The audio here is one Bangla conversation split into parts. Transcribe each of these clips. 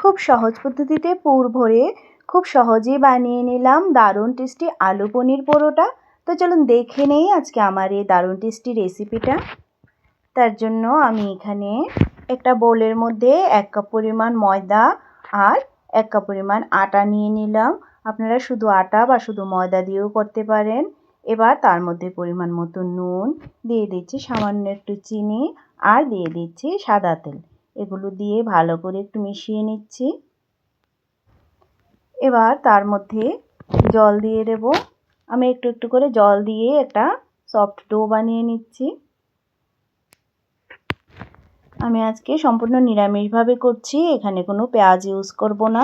খুব সহজ পদ্ধতিতে পুর ভরে খুব সহজেই বানিয়ে নিলাম দারুণ টেস্টি আলু পনির পরোটা। তো চলুন দেখে নেই আজকে আমার এই দারুণ টেস্টি রেসিপিটা। তার জন্য আমি এখানে একটা বোলের মধ্যে 1 কাপ পরিমাণ ময়দা আর 1 কাপ পরিমাণ আটা নিয়ে নিলাম। আপনারা শুধু আটা বা শুধু ময়দা দিয়েও করতে পারেন। এবার তার মধ্যে পরিমাণ মতো নুন দিয়ে দিচ্ছি, সামান্য একটু চিনি আর দিয়ে দিচ্ছি সাদা তেল। এগুলো দিয়ে ভালো করে একটু মিশিয়ে নিচ্ছি। এবার তার মধ্যে জল দিয়ে দেব। আমি একটু একটু করে জল দিয়ে একটা সফট ডো বানিয়ে নিচ্ছি। আমি আজকে সম্পূর্ণ নিরামিষভাবে করছি, এখানে কোনো পেঁয়াজ ইউজ করব না।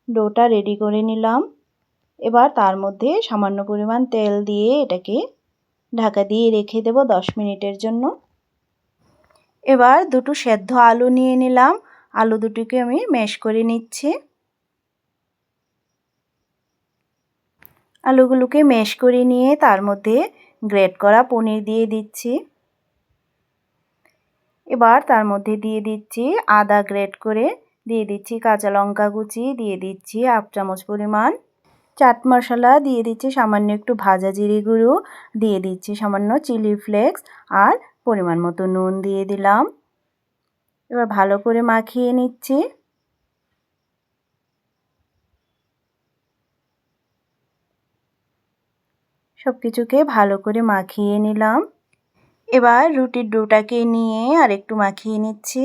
ডোটা রেডি করে নিলাম। এবার তার মধ্যে সামান্য পরিমাণ তেল দিয়ে এটাকে ঢাকা দিয়ে রেখে দেব 10 মিনিটের জন্য। এবার দুটো সেদ্ধ আলু নিয়ে নিলাম। আলু দুটোকে আমি ম্যাশ করে নিচ্ছি। আলুগুলোকে ম্যাশ করে নিয়ে তার মধ্যে গ্রেট করা পনির দিয়ে দিচ্ছি। এবার তার মধ্যে দিয়ে দিচ্ছি আদা গ্রেট করে, দিয়ে দিচ্ছি কাঁচা লঙ্কা কুচি, দিয়ে দিচ্ছি 1 চামচ পরিমাণ চাট মশলা, দিয়ে দিচ্ছি সামান্য একটু ভাজা জিরে গুঁড়ো, দিয়ে দিচ্ছি সামান্য চিলি ফ্লেক্স আর পরিমাণ মতো নুন দিয়ে দিলাম। এবার ভালো করে মাখিয়ে নিচ্ছি। সব কিছুকে ভালো করে মাখিয়ে নিলাম। এবার রুটির ডোটাকে নিয়ে আর একটু মাখিয়ে নিচ্ছি।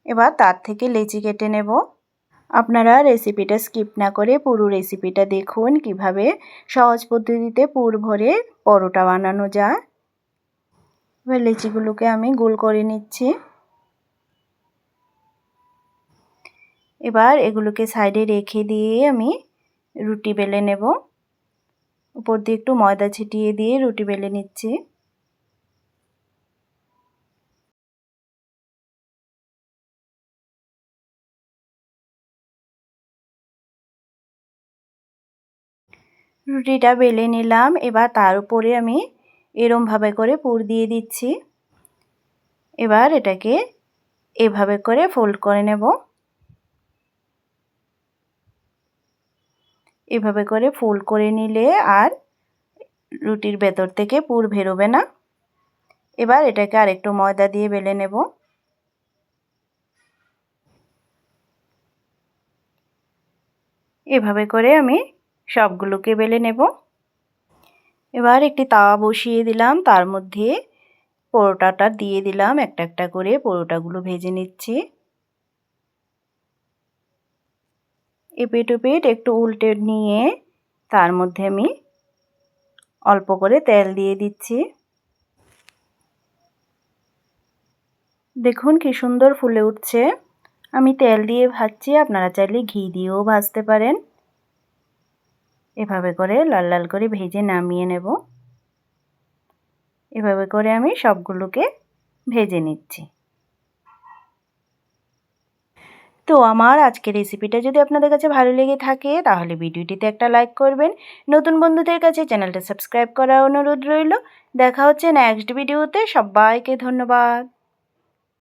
এবার তার থেকে লেচি কেটে নেব। আপনারা রেসিপিটা স্কিপ না করে পুরো রেসিপিটা দেখুন কিভাবে সহজ পদ্ধতিতে পুর ভরে পরোটা বানানো যায়। এবার লেচিগুলোকে আমি গোল করে নিচ্ছি। এবার এগুলোকে সাইডে রেখে দিয়ে আমি রুটি বেলে নেব। উপর দিয়ে একটু ময়দা ছিটিয়ে দিয়ে রুটি বেলে নিচ্ছি। রুটিটা বেলে নিলাম। এবার তার উপরে আমি এরমভাবে করে পুর দিয়ে দিচ্ছি। এবার এটাকে এভাবে করে ফোল্ড করে নেব। এভাবে করে ফোল্ড করে নিলে আর রুটির ভেতর থেকে পুর বেরোবে না। এবার এটাকে আরেকটু ময়দা দিয়ে বেলে নেব। এভাবে করে আমি সবগুলোকে বেলে নেব। এবার একটি তাওয়া বসিয়ে দিলাম, তার মধ্যে পরোটাটা দিয়ে দিলাম। একটা একটা করে পরোটাগুলো ভেজে নিচ্ছি। এপিট ওপিট একটু উল্টে নিয়ে তার মধ্যে আমি অল্প করে তেল দিয়ে দিচ্ছি। দেখুন কি সুন্দর ফুলে উঠছে। আমি তেল দিয়ে ভাজছি, আপনারা চাইলে ঘি দিয়েও ভাজতে পারেন। এভাবে করে লাল লাল করে ভেজে নামিয়ে নেব। এভাবে করে আমি সবগুলোকে ভেজে নিচ্ছি। তো আমার আজকের রেসিপিটা যদি আপনাদের কাছে ভালো লেগে থাকে তাহলে ভিডিওটিতে একটা লাইক করবেন। নতুন বন্ধুদের কাছে চ্যানেলটা সাবস্ক্রাইব করার অনুরোধ রইল। দেখা হচ্ছে নেক্সট ভিডিওতে। সবাইকে ধন্যবাদ।